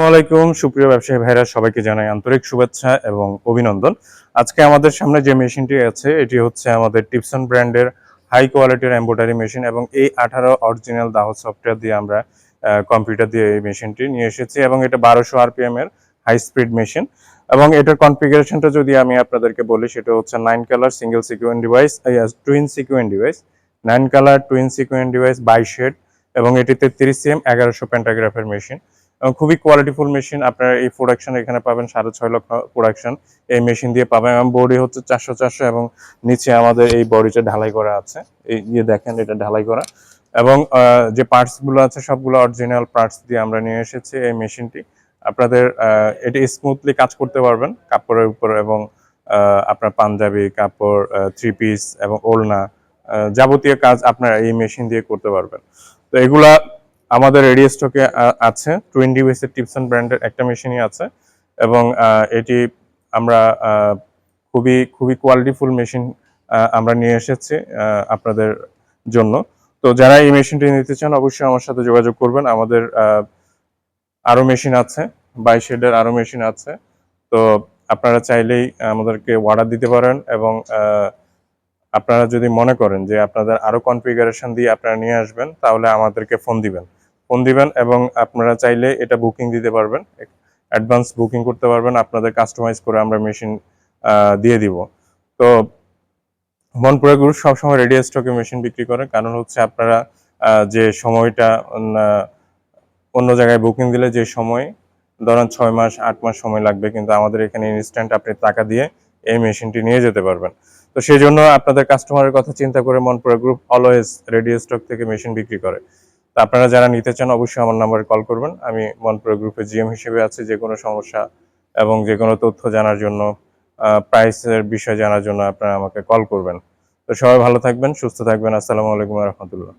আলাইকুম সুপ্রিয় ব্যবসায়ী ভাইরা, সবাইকে জানাই আন্তরিক শুভেচ্ছা এবং অভিনন্দন। আজকে আমাদের সামনে যে মেশিনটি আছে এটি হচ্ছে আমাদের টিপসন ব্র্যান্ডের হাই কোয়ালিটির এমব্রয়ডারি মেশিন এবং A18 অরিজিনাল দাহ সফটওয়্যার দিয়ে আমরা কম্পিউটার দিয়ে এই মেশিনটি নিয়ে এসেছি এবং এটা 1200 আরপিএম এর হাই স্পিড মেশিন। এবং এটার কনফিগারেশনটা যদি আমি আপনাদেরকে বলি, সেটা হচ্ছে 9 colour single sequin device, twin sequin device, 9 colour twin sequin device by shade, এবং এটিতে 30 cm 1100 প্যান্টাগ্রাফের মেশিন এবং খুবই কোয়ালিটিফুল মেশিন। আপনারা এই প্রোডাকশন এখানে পাবেন 6.5 লক্ষ প্রোডাকশন এই মেশিন দিয়ে পাবেন এবং বডি হচ্ছে 400 এবং নিচে আমাদের এই বডিটা ঢালাই করা আছে। এই যে দেখেন, এটা ঢালাই করা এবং যে পার্টসগুলো আছে সবগুলো অরিজিনাল পার্টস দিয়ে আমরা নিয়ে এসেছি এই মেশিনটি। আপনাদের এটি স্মুথলি কাজ করতে পারবেন কাপড়ের উপর এবং আপনার পাঞ্জাবি কাপড়, থ্রি পিস এবং ওড়না, যাবতীয় কাজ আপনারা এই মেশিন দিয়ে করতে পারবেন। তো এগুলা আমাদের রেডি স্টকে আছে। 20 ওয়েসের টিপসন ব্র্যান্ডের একটা মেশিনই আছে এবং এটি আমরা খুবই খুবই কোয়ালিটিফুল মেশিন আমরা নিয়ে এসেছি আপনাদের জন্য। তো যারা এই মেশিনটি নিতে চান অবশ্যই আমার সাথে যোগাযোগ করবেন। আমাদের আরও মেশিন আছে, বাই শেডের আরও মেশিন আছে। তো আপনারা চাইলেই আমাদেরকে অর্ডার দিতে পারেন এবং আপনারা যদি মনে করেন যে আপনাদের আরও কনফিগারেশন দিয়ে আপনারা নিয়ে আসবেন, তাহলে আমাদেরকে ফোন দিবেন এবং আপনারা চাইলে এটা বুকিং দিতে পারবেন, অ্যাডভান্স বুকিং করতে পারবেন, আপনাদের কাস্টমাইজ করে আমরা মেশিন দিয়ে দিব। তো মনপুরা গ্রুপ সবসময় রেডি স্টকে মেশিন বিক্রি করে, কারণ হচ্ছে আপনারা যে সময়টা অন্য জায়গায় বুকিং দিলে যে সময় ধরেন 6 মাস 8 মাস সময় লাগবে, কিন্তু আমাদের এখানে ইনস্ট্যান্ট আপনি টাকা দিয়ে এই মেশিনটি নিয়ে যেতে পারবেন। তো সেই জন্য আপনাদের কাস্টমারের কথা চিন্তা করে Monpura group always ready stock থেকে মেশিন বিক্রি করে। তো আপনারা যারা নিতে চান অবশ্যই আমার নাম্বারে কল করবেন। আমি মনপুরা গ্রুপের জিএম হিসেবে আছি। যে কোনো সমস্যা এবং যে কোনো তথ্য জানার জন্য, প্রাইসের বিষয় জানার জন্য আপনারা আমাকে কল করবেন। তো সবাই ভালো থাকবেন, সুস্থ থাকবেন। আসসালামু আলাইকুম ওয়া রাহমাতুল্লাহ।